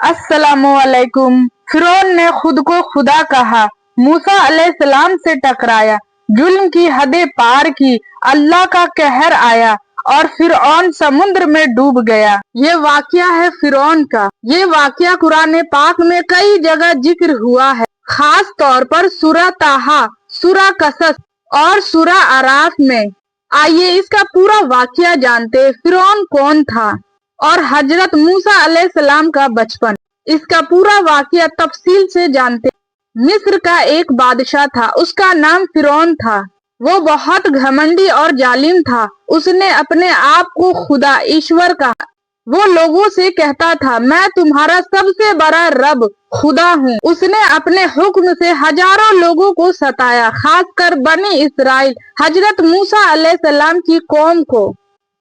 अस्सलामुअलैकुम। फिरौन ने खुद को खुदा कहा, मूसा अलैहिस्सलाम से टकराया, जुल्म की हदें पार की, अल्लाह का कहर आया और फिरौन समुद्र में डूब गया। ये वाकया है फिरौन का। ये वाकया कुरान पाक में कई जगह जिक्र हुआ है, खास तौर पर सूरह ताहा, सूरह कसस और सूरह आराफ में। आइए इसका पूरा वाकया जानते। फिरौन कौन था और हजरत मूसा अलैहिस्सलाम का बचपन, इसका पूरा वाकया तफसील से जानते। मिस्र का एक बादशाह था, उसका नाम फिरौन था। वो बहुत घमंडी और जालिम था। उसने अपने आप को खुदा, ईश्वर कहा। वो लोगों से कहता था, मैं तुम्हारा सबसे बड़ा रब खुदा हूँ। उसने अपने हुक्म से हजारों लोगों को सताया, खासकर बनी इसराइल, हजरत मूसा अलैहिस्सलाम की कौम को।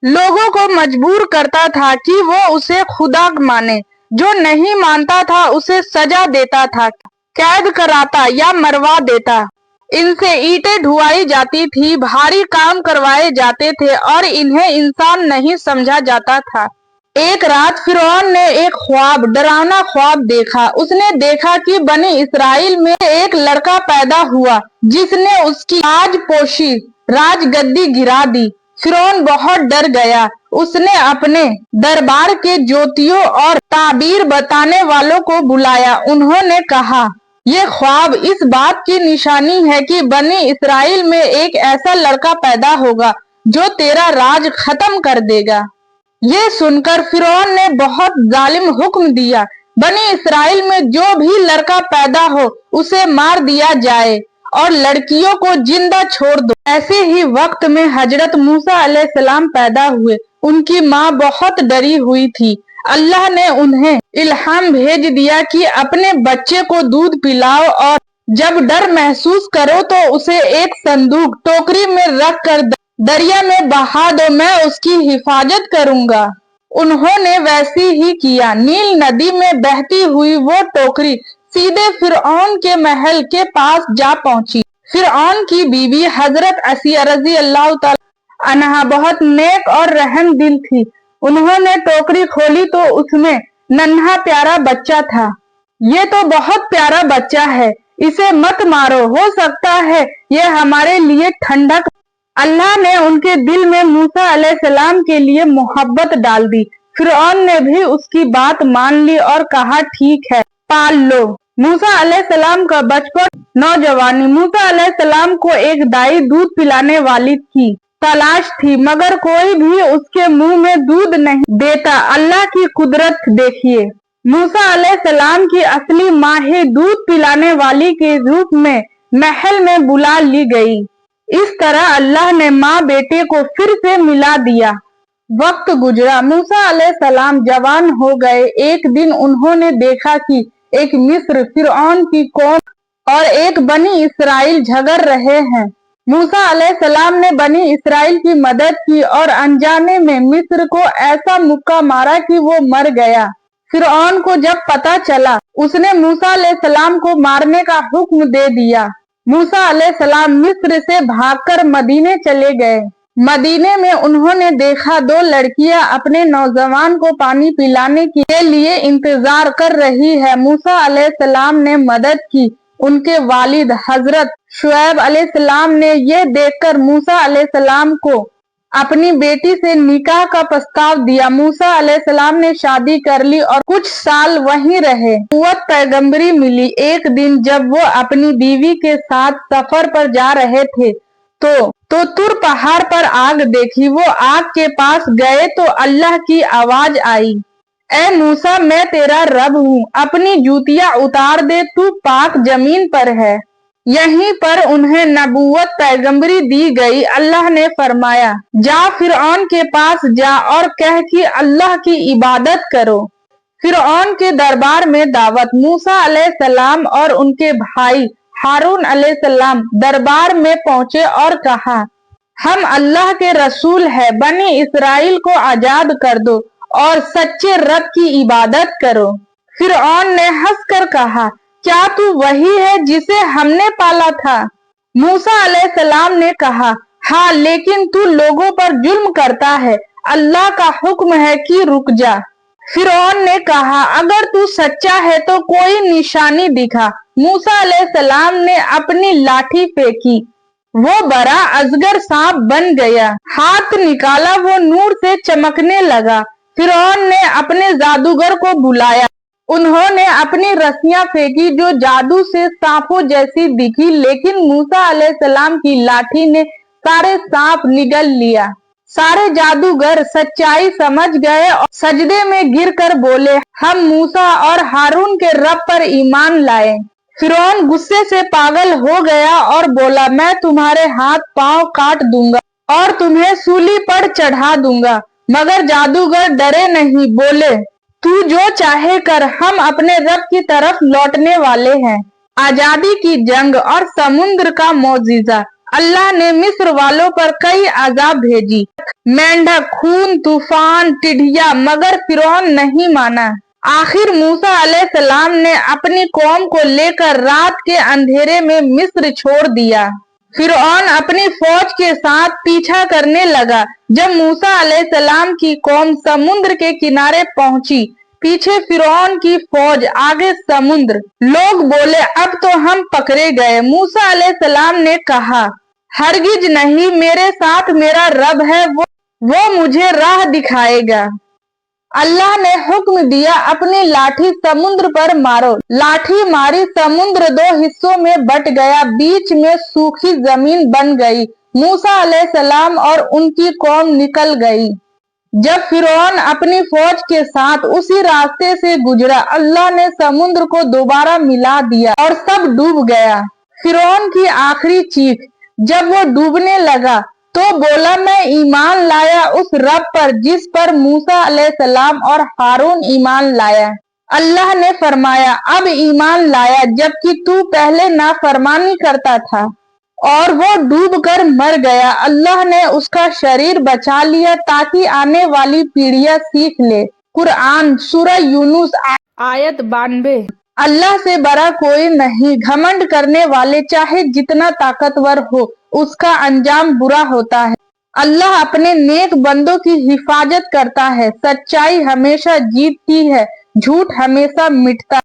लोगों को मजबूर करता था कि वो उसे खुदा माने। जो नहीं मानता था उसे सजा देता था, कैद कराता या मरवा देता। इनसे ईंटें ढुआई जाती थी, भारी काम करवाए जाते थे और इन्हें इंसान नहीं समझा जाता था। एक रात फिरौन ने एक ख्वाब, डरावना ख्वाब देखा। उसने देखा कि बनी इसराइल में एक लड़का पैदा हुआ जिसने उसकी राजपोशी, राजगद्दी गिरा दी। फिरौन बहुत डर गया। उसने अपने दरबार के ज्योतियों और ताबीर बताने वालों को बुलाया। उन्होंने कहा, ये ख्वाब इस बात की निशानी है कि बनी इसराइल में एक ऐसा लड़का पैदा होगा जो तेरा राज खत्म कर देगा। ये सुनकर फिरौन ने बहुत जालिम हुक्म दिया, बनी इसराइल में जो भी लड़का पैदा हो उसे मार दिया जाए और लड़कियों को जिंदा छोड़ दो। ऐसे ही वक्त में हजरत मूसा अलैहिस्सलाम पैदा हुए। उनकी माँ बहुत डरी हुई थी। अल्लाह ने उन्हें इल्हाम भेज दिया कि अपने बच्चे को दूध पिलाओ और जब डर महसूस करो तो उसे एक संदूक, टोकरी में रख कर दरिया में बहा दो, मैं उसकी हिफाजत करूंगा। उन्होंने वैसे ही किया। नील नदी में बहती हुई वो टोकरी सीधे फिरौन के महल के पास जा पहुंची। फिरौन की बीवी हजरत आसिया रजी अल्लाह तआला अन्हा बहुत नेक और रहम दिल थी। उन्होंने टोकरी खोली तो उसमें नन्हा प्यारा बच्चा था। ये तो बहुत प्यारा बच्चा है, इसे मत मारो, हो सकता है ये हमारे लिए ठंडक। अल्लाह ने उनके दिल में मूसा अलैहिस्सलाम के लिए मोहब्बत डाल दी। फिरौन ने भी उसकी बात मान ली और कहा, ठीक है, पाल लो। मूसा अलैहिस्सलाम का बचपन, नौजवानी। मूसा अलैहिस्सलाम को एक दाई दूध पिलाने वाली की तलाश थी, मगर कोई भी उसके मुंह में दूध नहीं देता। अल्लाह की कुदरत देखिए। मूसा अलैहिस्सलाम की असली माँ ही दूध पिलाने वाली के रूप में महल में बुला ली गई। इस तरह अल्लाह ने माँ बेटे को फिर से मिला दिया। वक्त गुजरा, मूसा अलैहिस्सलाम जवान हो गए। एक दिन उन्होंने देखा कि एक मिस्र, फिरौन की कौम और एक बनी इसराइल झगड़ रहे हैं। मूसा अलैहिस्सलाम ने बनी इसराइल की मदद की और अनजाने में मिस्र को ऐसा मुक्का मारा कि वो मर गया। फिरौन को जब पता चला, उसने मूसा अलैहिस्सलाम को मारने का हुक्म दे दिया। मूसा अलैहिस्सलाम मिस्र से भागकर मदीने चले गए। मदीने में उन्होंने देखा दो लड़कियां अपने नौजवान को पानी पिलाने के लिए इंतजार कर रही है। मूसा अलैहिस्सलाम ने मदद की। उनके वालिद हजरत शुएब अलैहिस्सलाम ने यह देखकर मूसा अलैहिस्सलाम को अपनी बेटी से निकाह का प्रस्ताव दिया। मूसा अलैहिस्सलाम ने शादी कर ली और कुछ साल वहीं रहे। नबूवत पैगंबरी मिली। एक दिन जब वो अपनी बीवी के साथ सफर पर जा रहे थे तो तुर पहाड़ पर आग देखी। वो आग के पास गए तो अल्लाह की आवाज आई, ए मूसा, मैं तेरा रब हूँ, अपनी जूतियां उतार दे, तू पाक जमीन पर है। यहीं पर उन्हें नबूवत पैगंबरी दी गई। अल्लाह ने फरमाया, जा फिरौन के पास जा और कह कि अल्लाह की इबादत करो। फिरौन के दरबार में दावत। मूसा अलैहिस्सलाम और उनके भाई हारून अलैहिस्सलाम दरबार में पहुंचे और कहा, हम अल्लाह के रसूल है, बनी इसराइल को आजाद कर दो और सच्चे रब की इबादत करो। फिरौन ने हंसकर कहा, क्या तू वही है जिसे हमने पाला था? मूसा अलैहिस्सलाम ने कहा, हाँ, लेकिन तू लोगों पर जुल्म करता है। अल्लाह का हुक्म है कि रुक जा। फिरौन ने कहा, अगर तू सच्चा है तो कोई निशानी दिखा। मूसा अलैहिस्सलाम ने अपनी लाठी फेंकी, वो बड़ा अजगर सांप बन गया। हाथ निकाला, वो नूर से चमकने लगा। फिरौन ने अपने जादूगर को बुलाया। उन्होंने अपनी रस्सियां फेंकी जो जादू से सांपों जैसी दिखी, लेकिन मूसा अलैहिस्सलाम की लाठी ने सारे सांप निगल लिया। सारे जादूगर सच्चाई समझ गए और सजदे में गिरकर बोले, हम मूसा और हारून के रब पर ईमान लाए। फिरौन गुस्से से पागल हो गया और बोला, मैं तुम्हारे हाथ पांव काट दूंगा और तुम्हें सूली पर चढ़ा दूंगा। मगर जादूगर डरे नहीं, बोले, तू जो चाहे कर, हम अपने रब की तरफ लौटने वाले हैं। आजादी की जंग और समुद्र का मौजिजा। अल्लाह ने मिस्र वालों पर कई अजाब भेजी, मेंढक, खून, तूफान, टिड्डियां, मगर फिरौन नहीं माना। आखिर मूसा अलैहिस्सलाम ने अपनी कौम को लेकर रात के अंधेरे में मिस्र छोड़ दिया। फिरौन अपनी फौज के साथ पीछा करने लगा। जब मूसा अलैहिस्सलाम की कौम समुद्र के किनारे पहुंची, पीछे फिरौन की फौज, आगे समुद्र। लोग बोले, अब तो हम पकड़े गए। मूसा अलैहिस्सलाम ने कहा, हरगिज नहीं, मेरे साथ मेरा रब है, वो मुझे राह दिखाएगा। अल्लाह ने हुक्म दिया, अपनी लाठी समुद्र पर मारो। लाठी मारी, समुद्र दो हिस्सों में बट गया, बीच में सूखी जमीन बन गई। मूसा अलैहिस्सलाम और उनकी कौम निकल गई। जब फिरौन अपनी फौज के साथ उसी रास्ते से गुजरा, अल्लाह ने समुद्र को दोबारा मिला दिया और सब डूब गया। फिरौन की आखिरी चीख जब वो डूबने लगा तो बोला, मैं ईमान लाया उस रब पर जिस पर मूसा अलैहिस्सलाम और हारून ईमान लाया। अल्लाह ने फरमाया, अब ईमान लाया जबकि तू पहले नाफरमानी करता था। और वो डूबकर मर गया। अल्लाह ने उसका शरीर बचा लिया ताकि आने वाली पीढ़ियां सीख ले। कुरान सूरह यूनुस आयत 92। अल्लाह से बड़ा कोई नहीं। घमंड करने वाले चाहे जितना ताकतवर हो, उसका अंजाम बुरा होता है। अल्लाह अपने नेक बंदों की हिफाजत करता है। सच्चाई हमेशा जीतती है, झूठ हमेशा मिटता है।